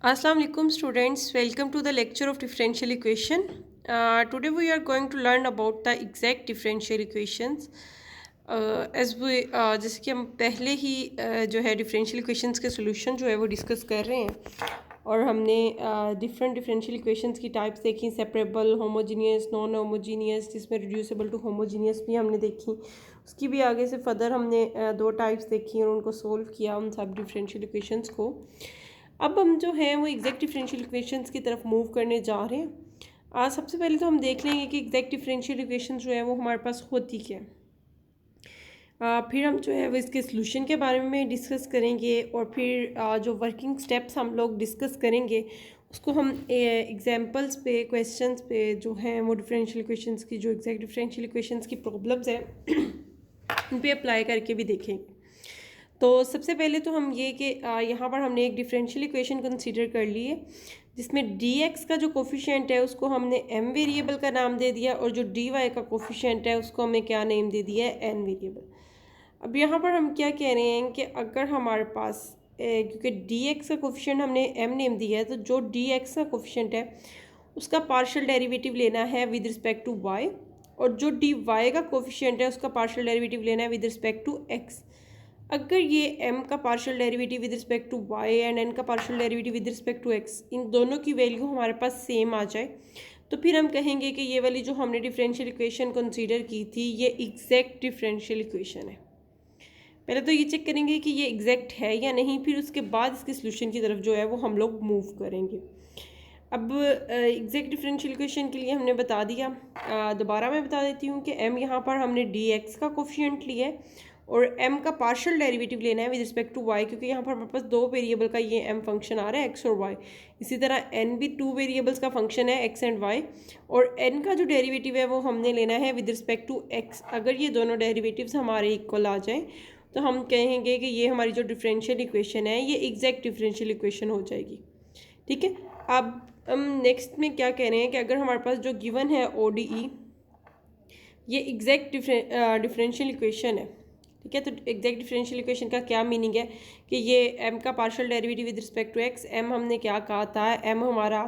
Assalamu alaikum students, welcome to the lecture of differential equation. Today we are going to learn about the exact differential equations. As we जैसे कि हम पहले ही जो है differential equations के solution जो है वो discuss कर रहे हैं और हमने different differential equations की types देखी, separable, homogeneous, non-homogeneous, जिसमें reducible to homogeneous भी हमने देखी. उसकी भी आगे से further हमने दो types देखी और उनको solve किया उन सब differential equations को. अब हम जो हैं वो एग्जैक्ट डिफरेंशियल इक्वेशंस की तरफ मूव करने जा रहे हैं. आज सबसे पहले तो हम देख लेंगे कि एग्जैक्ट डिफरेंशियल इक्वेशंस जो है वो हमारे पास होती क्या है. फिर हम जो है वो इसके सोल्यूशन के बारे में डिस्कस करेंगे और फिर जो वर्किंग स्टेप्स हम लोग डिस्कस करेंगे उसको हम एग्जांपल्स पे क्वेश्चंस पे जो हैं वो डिफरेंशियल इक्वेशंस की जो एग्जैक्ट डिफरेंशियल इक्वेशंस की प्रॉब्लम्स हैं उन पे अप्लाई करके भी देखेंगे. तो सबसे पहले तो हम ये कि यहाँ पर हमने एक डिफरेंशियल इक्वेशन कंसीडर कर ली है जिसमें dx का जो कोफिशिएंट है उसको हमने m वेरिएबल का नाम दे दिया और जो dy का कोफिशिएंट है उसको हमने क्या नेम दे दिया है n वेरिएबल. अब यहाँ पर हम क्या कह रहे हैं कि अगर हमारे पास क्योंकि dx का कोफिशिएंट हमने m नेम दिया है तो जो dx का कोफिशिएंट है उसका पार्शियल डेरिवेटिव लेना है विद रिस्पेक्ट टू y और जो dy का कोफिशिएंट है उसका पार्शियल डेरिवेटिव लेना है विद रिस्पेक्ट टू x. अगर ये m का partial derivative with respect to y and n का partial derivative with respect to x इन दोनों की वैल्यू हमारे पास सेम आ जाए तो फिर हम कहेंगे कि ये वाली जो हमने डिफरेंशियल इक्वेशन कंसीडर की थी ये एग्जैक्ट डिफरेंशियल इक्वेशन है. पहले तो ये चेक करेंगे कि ये एग्जैक्ट है या नहीं, फिर उसके बाद इसके सोल्यूशन की तरफ जो है वो हम लोग मूव करेंगे. अब एग्जैक्ट डिफरेंशियल इक्वेशन के लिए हमने बता दिया. दोबारा मैं बता देती हूँ कि m यहाँ पर हमने dx का कोफिशिएंट लिया है और m का पार्शियल डेरिवेटिव लेना है विद रिस्पेक्ट टू y क्योंकि यहाँ पर हमारे पास दो वेरिएबल का ये m फंक्शन आ रहा है x और y. इसी तरह n भी टू वेरिएबल्स का फंक्शन है x एंड y और n का जो डेरिवेटिव है वो हमने लेना है विद रिस्पेक्ट टू x. अगर ये दोनों डेरिवेटिव्स हमारे इक्वल आ जाएँ तो हम कहेंगे कि ये हमारी जो डिफरेंशियल इक्वेशन है ये एग्जैक्ट डिफरेंशियल इक्वेशन हो जाएगी. ठीक है. अब हम नेक्स्ट में क्या कह रहे हैं कि अगर हमारे पास जो गिवन है ODE ये एग्जैक्ट डिफरेंशियल इक्वेशन है. ठीक है. तो एग्जैक्ट डिफरेंशियल इक्वेशन का क्या मीनिंग है कि ये m का partial derivative with respect to x, m हमने क्या कहा था, m हमारा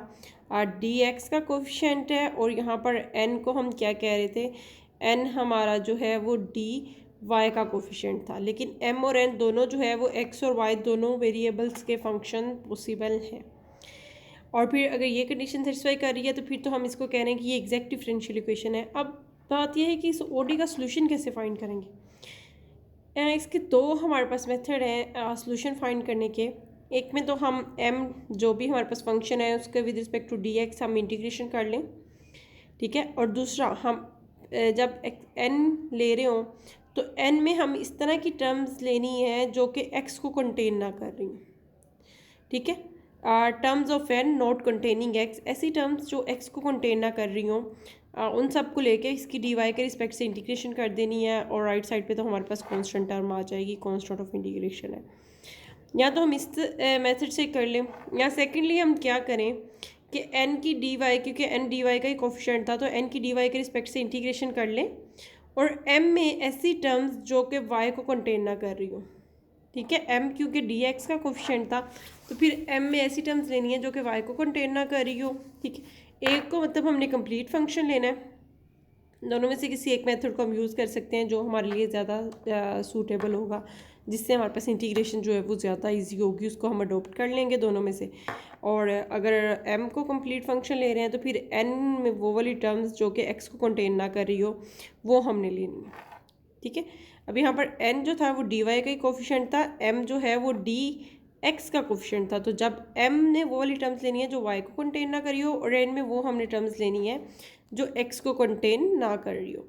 dx का कोफिशिएंट है और यहाँ पर n को हम क्या कह रहे थे, n हमारा जो है वो dy का कोफिशिएंट था. लेकिन m और n दोनों जो है वो x और y दोनों वेरिएबल्स के फंक्शन पॉसिबल हैं और फिर अगर ये कंडीशन सेटिस्फाई कर रही है तो फिर तो हम इसको कह रहे हैं कि ये एग्जैक्ट डिफरेंशियल इक्वेशन है. अब बात यह है कि इस OD का सोल्यूशन कैसे फाइंड करेंगे. इसके दो हमारे पास मेथड हैं सोल्यूशन फाइंड करने के. एक में तो हम m जो भी हमारे पास फंक्शन है उसके विद रिस्पेक्ट टू dx हम इंटीग्रेशन कर लें. ठीक है. और दूसरा हम जब n ले रहे हों तो n में हम इस तरह की टर्म्स लेनी है जो कि x को कंटेन ना कर रही. ठीक है. Terms of n not containing x, ऐसी टर्म्स जो x को कंटेन ना कर रही हों उन सब को लेके इसकी dy के रिस्पेक्ट से इंटीग्रेशन कर देनी है और राइट साइड पे तो हमारे पास कांस्टेंट टर्म आ जाएगी, कांस्टेंट ऑफ इंटीग्रेशन है. या तो हम इस मेथड से कर लें या सेकेंडली हम क्या करें कि n की dy, क्योंकि n dy का ही कोफिशिएंट था तो n की dy के रिस्पेक्ट से इंटीग्रेशन कर लें और m में ऐसी टर्म्स जो कि y को कंटेन ना कर रही हो. ठीक है. m क्योंकि dx का कोफिशिएंट था तो फिर m में ऐसी टर्म्स लेनी है जो कि y को कंटेन ना कर रही हो. ठीक है. एक को मतलब हमने कंप्लीट फंक्शन लेना है. दोनों में से किसी एक मेथड को हम यूज़ कर सकते हैं जो हमारे लिए ज़्यादा सूटेबल होगा, जिससे हमारे पास इंटीग्रेशन जो है वो ज़्यादा इजी होगी, उसको हम अडोप्ट कर लेंगे दोनों में से. और अगर m को कंप्लीट फंक्शन ले रहे हैं तो फिर n में वो वाली टर्म्स जो कि x को कंटेन ना कर रही हो वो हमने लेनी है. ठीक है. अब यहाँ पर n जो था वो dy का ही कोफिशिएंट था, m जो है वो dx का कोफिशिएंट था. तो जब m ने वो वाली टर्म्स लेनी है जो y को कंटेन ना करी हो और n में वो हमने टर्म्स लेनी है जो x को कंटेन ना कर रही हो.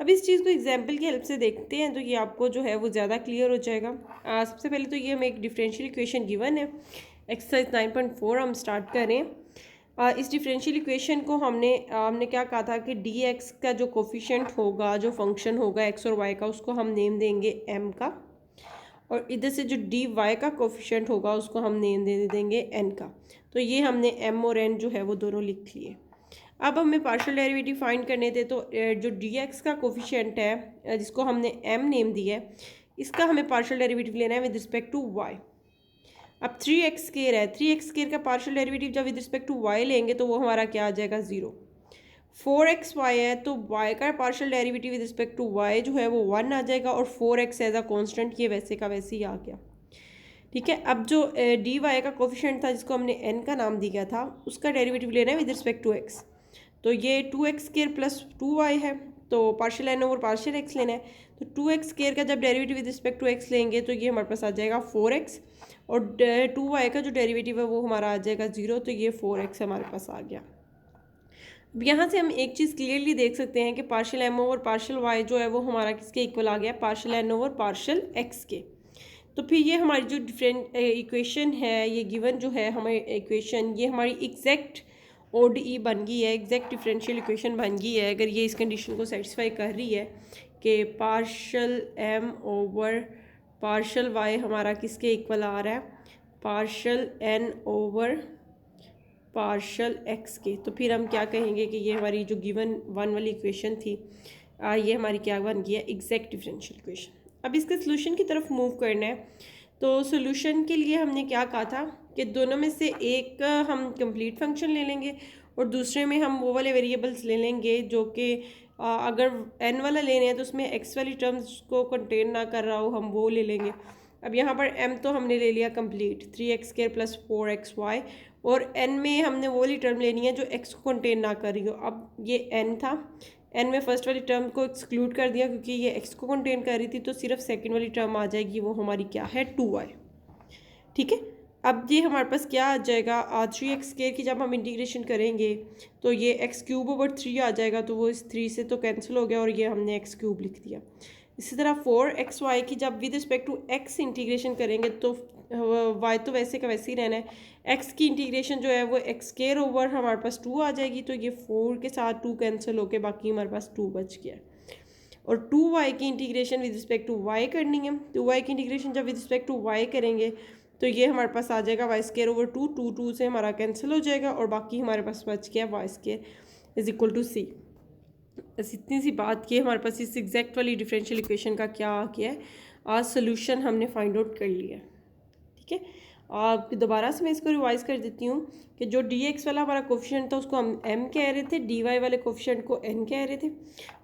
अब इस चीज़ को एग्जांपल की हेल्प से देखते हैं तो ये आपको जो है वो ज़्यादा क्लियर हो जाएगा. सबसे पहले तो ये हमें एक डिफरेंशियल इक्वेशन गिवन है. एक्सरसाइज 9.4 हम स्टार्ट करें. इस डिफरेंशियल इक्वेशन को हमने क्या कहा था कि dx का जो कोफिशिएंट होगा, जो फंक्शन होगा x और y का, उसको हम नेम देंगे m का और इधर से जो dy का कोफिशिएंट होगा उसको हम नेम दे देंगे n का. तो ये हमने m और n जो है वो दोनों लिख लिए. अब हमें पार्शियल डेरिवेटिव फाइंड करने थे तो जो dx का कोफिशिएंट है जिसको हमने m नेम दिया है इसका हमें पार्शियल डेरिवेटिव लेना है विद रिस्पेक्ट टू y. अब 3x स्क्वायर है, 3x स्क्वायर का पार्शियल डेरिवेटिव जब विद रिस्पेक्ट टू y लेंगे तो वो हमारा क्या आ जाएगा 0। 4xy है तो y का partial derivative with respect to y जो है वो 1 आ जाएगा और 4x एज अ कॉन्स्टेंट ये वैसे का वैसे ही आ गया। ठीक है, अब जो डी वाई का कोफिशिएंट था जिसको हमने n का नाम दिया था उसका डेरिवेटिव लेना है विद रिस्पेक्ट टू x। तो ये 2x स्क्वायर प्लस 2y है तो partial n over partial x लेना है। तो 2x स्क्वायर का जब derivative with respect to x लेंगे तो ये हमारे पास आ जाएगा 4x और 2y का जो डेरिवेटिव है वो हमारा आ जाएगा 0 तो ये 4x हमारे पास आ गया। अब यहाँ से हम एक चीज़ क्लियरली देख सकते हैं कि partial m over partial y जो है वो हमारा किसके इक्वल आ गया, partial n over partial x के। तो फिर ये हमारी जो डिफरेंट इक्वेशन है, ये गिवन जो है हमारी इक्वेशन, ये हमारी एग्जैक्ट ODE बन गई है, एग्जैक्ट डिफरेंशियल इक्वेशन बन गई है अगर ये इस कंडीशन को सेटिस्फाई कर रही है कि partial m over partial y हमारा किसके इक्वल आ रहा है, partial n over partial x के। तो फिर हम क्या कहेंगे कि ये हमारी जो गिवन वन वाली इक्वेशन थी ये हमारी क्या बन गई है, एग्जैक्ट डिफरेंशियल इक्वेशन। अब इसके सोल्यूशन की तरफ मूव करना है। तो सोल्यूशन के लिए हमने क्या कहा था कि दोनों में से एक हम कंप्लीट फंक्शन ले लेंगे और दूसरे में हम वो वाले वेरिएबल्स ले लेंगे जो कि अगर n वाला लेने हैं तो उसमें x वाली टर्म्स को कंटेन ना कर रहा हो, हम वो ले लेंगे। अब यहाँ पर m तो हमने ले लिया complete 3x square plus 4xy और n में हमने वो वाली टर्म लेनी है जो x को कंटेन ना कर रही हो। अब ये n था, n में फर्स्ट वाली टर्म को एक्सक्लूड कर दिया क्योंकि ये x को कंटेन कर रही थी, तो सिर्फ सेकंड वाली टर्म आ जाएगी, वो हमारी क्या है 2y। ठीक है, अब ये हमारे पास क्या आ जाएगा 3x स्क्वायर की जब हम इंटीग्रेशन करेंगे तो ये x क्यूब ओवर 3 आ जाएगा, तो वो इस 3 से तो कैंसिल हो गया और ये हमने x क्यूब लिख दिया। इसी तरह 4xy की जब with respect to x integration करेंगे तो y तो वैसे का वैसे ही रहना है, x की इंटीग्रेशन जो है वो x स्क्वायर ओवर हमारे पास 2 आ जाएगी, तो ये 4 के साथ 2 कैंसिल होके बाकी हमारे पास 2 बच गया। और 2y की integration with respect to y करनी है, 2y की इंटीग्रेशन जब विद रिस्पेक्ट टू y करेंगे तो ये हमारे पास आ जाएगा y स्क्वायर ओवर 2, 2 से हमारा कैंसिल हो जाएगा और बाकी हमारे पास बच गया y square is equal to c। बस इतनी सी बात की हमारे पास इस एग्जैक्ट वाली डिफरेंशियल इक्वेशन का क्या आ गया है, आज सोल्यूशन हमने फाइंड आउट कर लिया है। ठीक है, आप दोबारा से मैं इसको रिवाइज कर देती हूँ कि जो dx वाला हमारा कोफिशिएंट था उसको हम m कह रहे थे, dy वाले कोफिशिएंट को n कह रहे थे।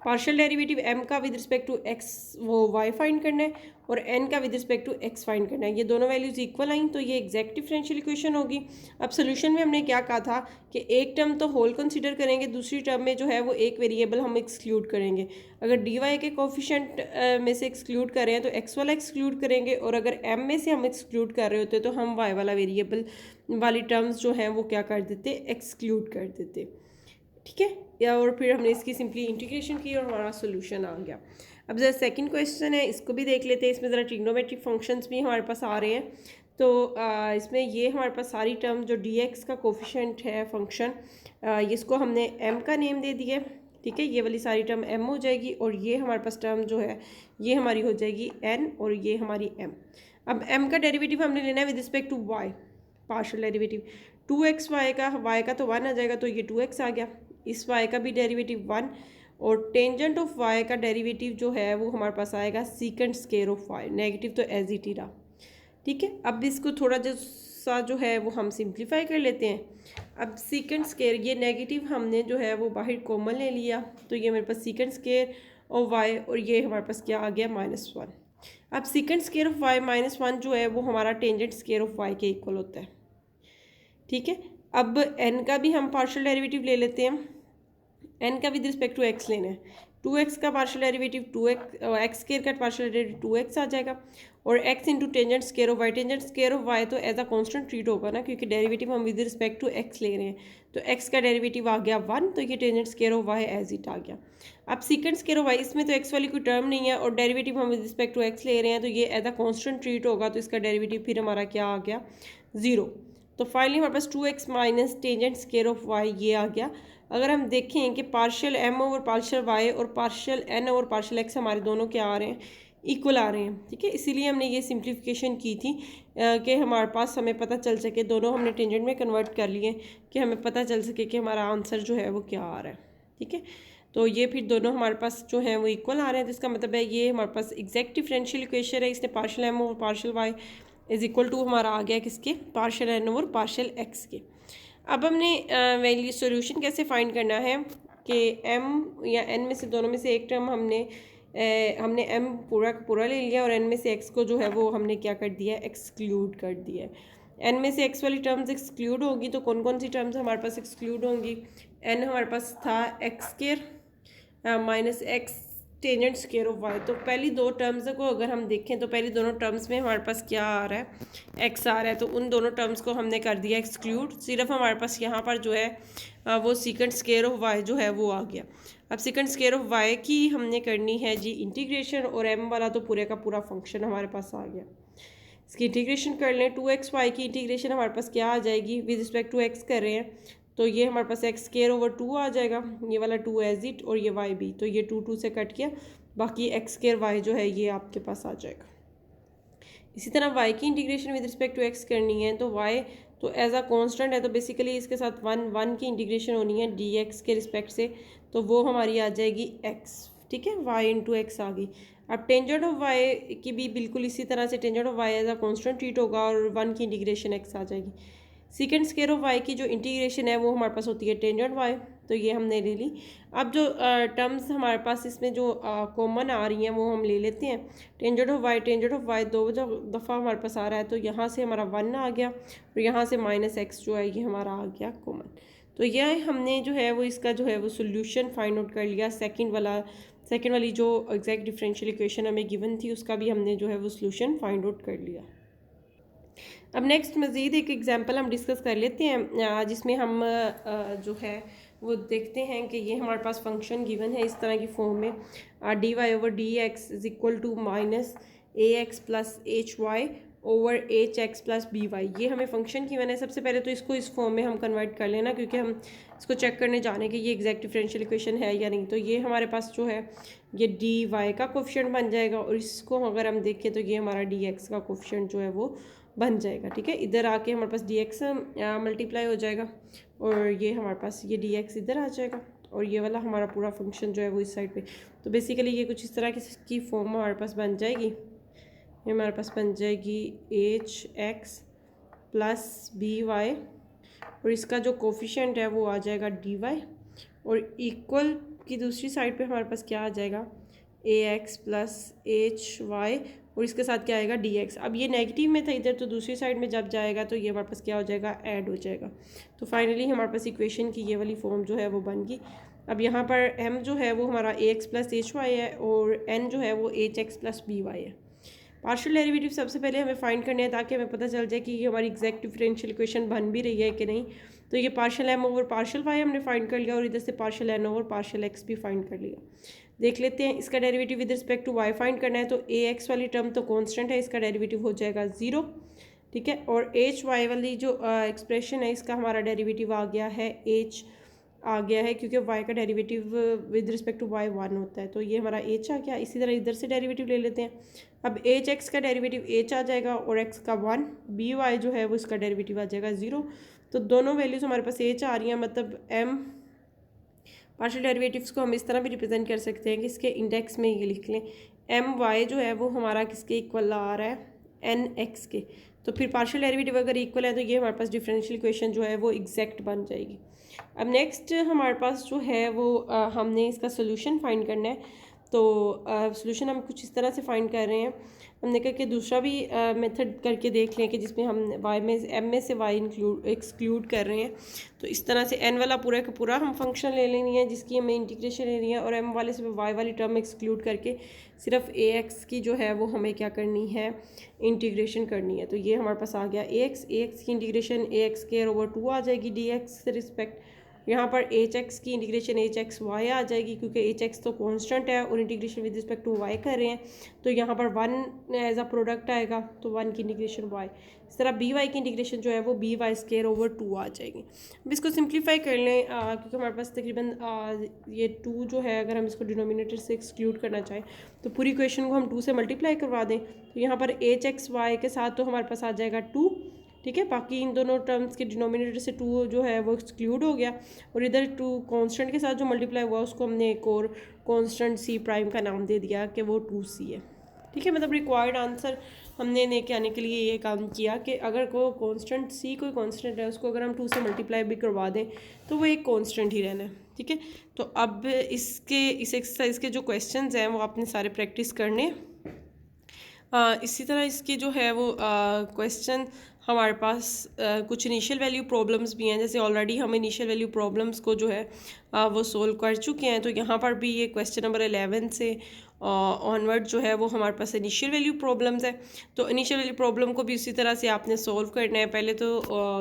पार्शियल डेरिवेटिव m का विद रिस्पेक्ट टू x वो y फाइंड करना है और n का with respect to x find करना है। ये दोनों वैल्यूज इक्वल आई तो ये एग्जैक्ट डिफरेंशियल इक्वेशन होगी। अब सोल्यूशन में हमने क्या कहा था कि एक टर्म तो होल कंसीडर करेंगे, दूसरी टर्म में जो है वो एक वेरिएबल हम एक्सक्लूड करेंगे। अगर dy के कोफिशिएंट में से एक्सक्लूड कर रहे हैं तो x वाला एक्सक्लूड करेंगे और अगर m में से हम एक्सक्लूड कर रहे होते तो हम y वाला वेरिएबल वाली टर्म्स जो हैं वो क्या कर देते, एक्सक्लूड कर देते। ठीक है, या और फिर हमने इसकी सिंपली इंटीग्रेशन की और हमारा सोल्यूशन आ गया। अब जरा सेकंड क्वेश्चन है, इसको भी देख लेते हैं। इसमें ज़रा ट्रिग्नोमेट्रिक फंक्शंस भी हमारे पास आ रहे हैं। तो इसमें ये हमारे पास सारी टर्म जो dx का कोफिशिएंट है फंक्शन, इसको हमने m का नेम दे दिया। ठीक है, ये वाली सारी टर्म m हो जाएगी और ये हमारे पास टर्म जो है ये हमारी हो जाएगी n और ये हमारी m। अब m का डेरिवेटिव हमने लेना है with respect to y, partial derivative 2xy का, y का तो 1 आ जाएगा तो ये 2x आ गया, इस y का भी डेरिवेटिव 1 और टेंजेंट ऑफ y का डेरिवेटिव जो है वो हमारे पास आएगा secant square of y, negative तो एज इट ही रहा। ठीक है, अब इसको थोड़ा सा जो है वो हम सिंप्लीफाई कर लेते हैं। अब सीकेंड स्क्वायर, ये नेगेटिव हमने जो है वो बाहर कॉमन ले लिया तो ये मेरे पास सीकेंड स्क्वायर ऑफ y और ये हमारे पास क्या आ गया -1। अब सीकेंड स्क्वायर ऑफ y -1 जो है वो हमारा टेंजेंट स्क्वायर ऑफ y के इक्वल होता है। ठीक है, अब n का भी हम पार्शियल डेरिवेटिव ले लेते हैं। n का विद रिस्पेक्ट टू x लेना है, 2x का पार्शियल डेरिवेटिव 2x स्क्वायर का पार्शियल डेरिवेटिव 2x आ जाएगा और x into tangent square of y, tangent square of y तो एज अ कांस्टेंट ट्रीट होगा ना, क्योंकि डेरिवेटिव हम विद रिस्पेक्ट टू x ले रहे हैं। तो x का डेरिवेटिव आ गया 1 तो ये tangent square of y as it आ गया। अब सीकेंड स्क्वायर ऑफ y, इसमें तो x वाली कोई टर्म नहीं है और डेरिवेटिव हम विद रिस्पेक्ट टू x ले रहे हैं तो ये एज अ कांस्टेंट ट्रीट होगा, तो इसका डेरिवेटिव फिर हमारा क्या आ गया 0। तो फाइनली हमारे पास 2x minus tangent square of y ये आ गया। अगर हम देखें कि partial m over partial y और partial n over partial x हमारे दोनों क्या आ रहे हैं, इक्वल आ रहे हैं। ठीक है, इसीलिए हमने ये सिंप्लीफिकेशन की थी कि हमारे पास हमें पता चल सके, दोनों हमने टेंजेंट में कन्वर्ट कर लिए कि हमें पता चल सके कि हमारा आंसर जो है वो क्या आ रहा है। ठीक है, तो ये फिर दोनों हमारे पास जो है वो इक्वल आ रहे हैं, तो इसका मतलब है ये हमारे पास एग्जैक्ट डिफरेंशियल इक्वेशन है। इसने partial m over partial y is equal to हमारा आ गया किसके, partial n over partial x के। अब हमने वैल्यू सोल्यूशन कैसे फाइंड करना है कि एम या एन में से दोनों में से एक टर्म हमने एम पूरा पूरा ले लिया और एन में से एक्स को जो है वो हमने क्या कर दिया, एक्सक्लूड कर दिया है। एन में से एक्स वाली टर्म्स एक्सक्लूड होगी तो कौन कौन सी टर्म्स हमारे पास एक्सक्लूड होंगी। एन हमारे पास था x square minus x tangent square of y. तो पहली दो टर्म्स को अगर हम देखें तो पहली दोनों टर्म्स में हमारे पास क्या आ रहा है, एक्स आ रहा है, तो उन दोनों टर्म्स को हमने कर दिया एक्सक्लूड। सिर्फ हमारे पास यहाँ पर जो है वो सीकेंड स्क्वायर ऑफ वाई जो है वो आ गया। अब सीकेंड स्क्वायर ऑफ वाई की हमने करनी है जी इंटीग्रेशन, और एम वाला तो पूरे का पूरा फंक्शन हमारे पास आ गया। इसकी इंटीग्रेशन कर लें, 2xy की इंटीग्रेशन हमारे पास क्या आ जाएगी, विद रिस्पेक्ट टू एक्स कर रहे हैं तो ये हमारे पास एक्स स्क्वायर ओवर 2 आ जाएगा, ये वाला 2 एज इट, और ये वाई भी, तो ये 2 से कट गया, बाकी एक्स स्क्वायर वाई जो है ये आपके पास आ जाएगा। इसी तरह वाई की integration with respect to x करनी है तो वाई तो एज अ कांस्टेंट है तो बेसिकली इसके साथ 1 की इंटीग्रेशन होनी है डी एक्स के रिस्पेक्ट से, तो वो हमारी आ जाएगी एक्स, ठीक है, वाई इंटू एक्स आ गई। अब टेंजेंट ऑफ वाई की भी बिल्कुल इसी तरह से tangent of y as a constant treat होगा और 1 की इंटीग्रेशन एक्स आ जाएगी। सीकेंड स्क्वायर ऑफ वाई की जो इंटीग्रेशन है वो हमारे पास होती है टेंजेंट वाई, तो ये हमने ले ली। अब जो टर्म्स हमारे पास इसमें जो कॉमन आ रही हैं वो हम ले लेते हैं। टेंजेंट ऑफ वाई दो जो दफ़ा हमारे पास आ रहा है तो यहाँ से हमारा 1 आ गया और यहाँ से माइनस एक्स जो है ये हमारा आ गया कॉमन। तो यह हमने जो है वो इसका जो है वो सोल्यूशन फाइंड आउट कर लिया। सेकेंड वाली जो एग्जैक्ट डिफरेंशियल इक्वेशन हमें गिवन थी उसका भी हमने जो है वो सोल्यूशन फाइंड आउट कर लिया। अब नेक्स्ट मज़ीद एक एग्जांपल हम डिस्कस कर लेते हैं जिसमें हम जो है वो देखते हैं कि ये हमारे पास फंक्शन गिवन है इस तरह की फॉर्म में, d y over d x is equal to minus a x plus h y over h x plus b y. ये हमें फंक्शन गिवन है। सबसे पहले तो इसको इस फॉर्म में हम कन्वर्ट कर लेना क्योंकि हम इसको चेक करने जाने कि ये एग्जैक्ट डिफरेंशियल इक्वेशन है या नहीं। तो ये हमारे पास जो है ये डी वाई का कोफिशिएंट बन जाएगा और इसको अगर हम देखें तो ये हमारा डी एक्स का कोफिशिएंट जो है वो बन जाएगा, ठीक है। इधर आके हमारे पास डी एक्स मल्टीप्लाई हो जाएगा और ये हमारे पास ये डी एक्स इधर आ जाएगा और ये वाला हमारा पूरा फंक्शन जो है वो इस साइड पे। तो बेसिकली ये कुछ इस तरह की फॉर्म हमारे पास बन जाएगी। ये हमारे पास बन जाएगी h x plus b y और इसका जो कोफिशिएंट है वो आ जाएगा डी वाई और इक्वल की दूसरी साइड पे हमारे पास क्या आ जाएगा ए एक्स प्लस एच वाई और इसके साथ क्या आएगा डी एक्स। अब ये नेगेटिव में था इधर, तो दूसरी साइड में जब जाएगा तो ये हमारे पास क्या हो जाएगा, ऐड हो जाएगा। तो फाइनली हमारे पास इक्वेशन की ये वाली फॉर्म जो है वो बन गई। अब यहाँ पर m जो है वो हमारा a x plus h y है और n जो है वो h x plus b y है। पार्शियल डेरिवेटिव सबसे पहले हमें फाइंड करने हैं ताकि हमें पता चल जाए कि ये हमारी एग्जैक्ट डिफरेंशियल इक्वेशन बन भी रही है कि नहीं। तो ये partial m over partial y हमने फाइंड कर लिया और इधर से partial n over partial x भी फाइंड कर लिया। देख लेते हैं इसका derivative with respect to y find करना है। तो ए एक्स वाली टर्म तो कांस्टेंट है, इसका डेरिवेटिव हो जाएगा 0, ठीक है। और एच वाई वाली जो एक्सप्रेशन है इसका हमारा डेरिवेटिव आ गया है एच आ गया है क्योंकि y का derivative with respect to y 1 होता है, तो ये हमारा h आ गया। इसी तरह इधर से डेरिवेटिव ले लेते हैं। अब एच एक्स का डेरिवेटिव h आ जाएगा और x का 1, बी वाई जो है वो इसका डेरिवेटिव आ जाएगा 0। तो दोनों वैल्यूज़ हमारे पास h आ रही हैं, मतलब m पार्शियल डेरिवेटिव्स को हम इस तरह भी रिप्रेजेंट कर सकते हैं कि इसके इंडेक्स में ये लिख लें एम वाई जो है वो हमारा किसके इक्वल आ रहा है, एन एक्स के। तो फिर पार्शियल डेरिवेटिव अगर इक्वल है तो ये हमारे पास डिफरेंशियल इक्वेशन जो है वो एग्जैक्ट बन जाएगी। अब नेक्स्ट हमारे पास जो है वो हमने इसका सोल्यूशन फाइंड करना है। तो सोल्यूशन हम कुछ इस तरह से फाइंड कर रहे हैं। हमने कहा कि दूसरा भी मेथड करके देख लें कि जिसमें हम वाई में एम में से वाई एक्सक्लूड कर रहे हैं। तो इस तरह से एन वाला पूरा का पूरा हम फंक्शन ले लेनी है जिसकी हमें इंटीग्रेशन लेनी है और एम वाले से वाई वाली टर्म एक्सक्लूड करके सिर्फ ए एक्स की जो है वो हमें क्या करनी है, इंटीग्रेशन करनी है। तो ये हमारे पास आ गया ए एक्स की integration a x square over 2 आ जाएगी डी एक्स से रिस्पेक्ट। यहाँ पर एच एक्स की इंटीग्रेशन एच एक्स वाई आ जाएगी क्योंकि एच एक्स तो कांस्टेंट है और integration with respect to y कर रहे हैं, तो यहाँ पर 1 एज अ प्रोडक्ट आएगा तो 1 की इंटीग्रेशन वाई। इस तरह बी वाई की इंटीग्रेशन जो है वो बी वाई स्क्वायर ओवर 2 आ जाएगी। अब इसको सिंप्लीफाई कर लें क्योंकि हमारे पास तकरीबन ये 2 जो है अगर हम इसको डिनोमिनेटर से एक्सक्लूड करना चाहें तो पूरी इक्वेशन को हम 2 से मल्टीप्लाई करवा दें। तो यहाँ पर एच एक्स वाई के साथ तो हमारे पास आ जाएगा 2, ठीक है। बाकी इन दोनों टर्म्स के डिनोमिनेटर से 2 जो है वो एक्सक्लूड हो गया और इधर 2 कांस्टेंट के साथ जो मल्टीप्लाई हुआ उसको हमने एक और कांस्टेंट सी प्राइम का नाम दे दिया कि वो 2c है, ठीक है। मतलब रिक्वायर्ड आंसर हमने लेके आने के लिए ये काम किया कि अगर कोई कांस्टेंट सी कोई कांस्टेंट है उसको अगर हम 2 से मल्टीप्लाई भी करवा दें तो वो एक कांस्टेंट ही रहना है, ठीक है। तो अब इस एक्सरसाइज के जो क्वेश्चंस हैं वो आपने सारे प्रैक्टिस करने। इसी तरह इसके जो है वो क्वेश्चन हमारे पास कुछ इनिशियल वैल्यू प्रॉब्लम्स भी हैं, जैसे ऑलरेडी हम इनिशियल वैल्यू प्रॉब्लम्स को जो है वो सोल्व कर चुके हैं। तो यहाँ पर भी ये क्वेश्चन नंबर 11 से ऑनवर्ड जो है वो हमारे पास इनिशियल वैल्यू प्रॉब्लम्स है। तो इनिशियल वैल्यू प्रॉब्लम को भी उसी तरह से आपने सोल्व करना है। पहले तो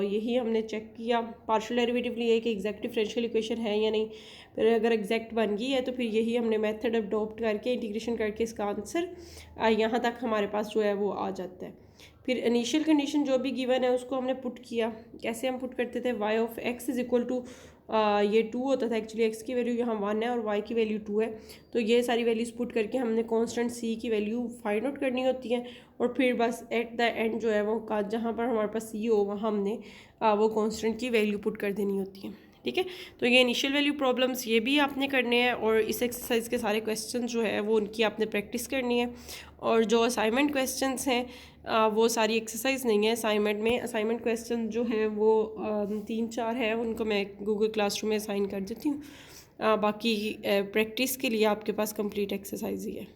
यही हमने चेक किया पार्शियल डेरिवेटिव लिए कि एग्जैक्ट डिफरेंशियल इक्वेशन है या नहीं। फिर अगर एग्जैक्ट बन गई है तो फिर यही हमने मेथड अडॉप्ट करके इंटीग्रेशन करके इसका आंसर यहाँ तक हमारे पास जो है वो आ जाता है। फिर इनिशियल कंडीशन जो भी गिवन है उसको हमने पुट किया। कैसे हम पुट करते थे, y of x is equal to ये 2 होता था, एक्चुअली x की वैल्यू यहाँ 1 है और y की वैल्यू 2 है। तो ये सारी वैल्यूज़ पुट करके हमने कांस्टेंट c की वैल्यू फाइंड आउट करनी होती है और फिर बस एट द एंड जो है वो जहाँ पर हमारे पास c हो वहाँ हमने वो कांस्टेंट की वैल्यू पुट कर देनी होती है, ठीक है। तो ये इनिशियल वैल्यू प्रॉब्लम्स ये भी आपने करने हैं और इस एक्सरसाइज के सारे क्वेश्चन जो है वो उनकी आपने प्रैक्टिस करनी है। और जो असाइनमेंट क्वेश्चंस हैं वो सारी एक्सरसाइज नहीं है असाइनमेंट में। असाइनमेंट क्वेश्चन जो हैं वो 3-4 है, उनको मैं गूगल क्लासरूम में असाइन कर देती हूँ। बाकी प्रैक्टिस के लिए आपके पास कंप्लीट एक्सरसाइज ही है।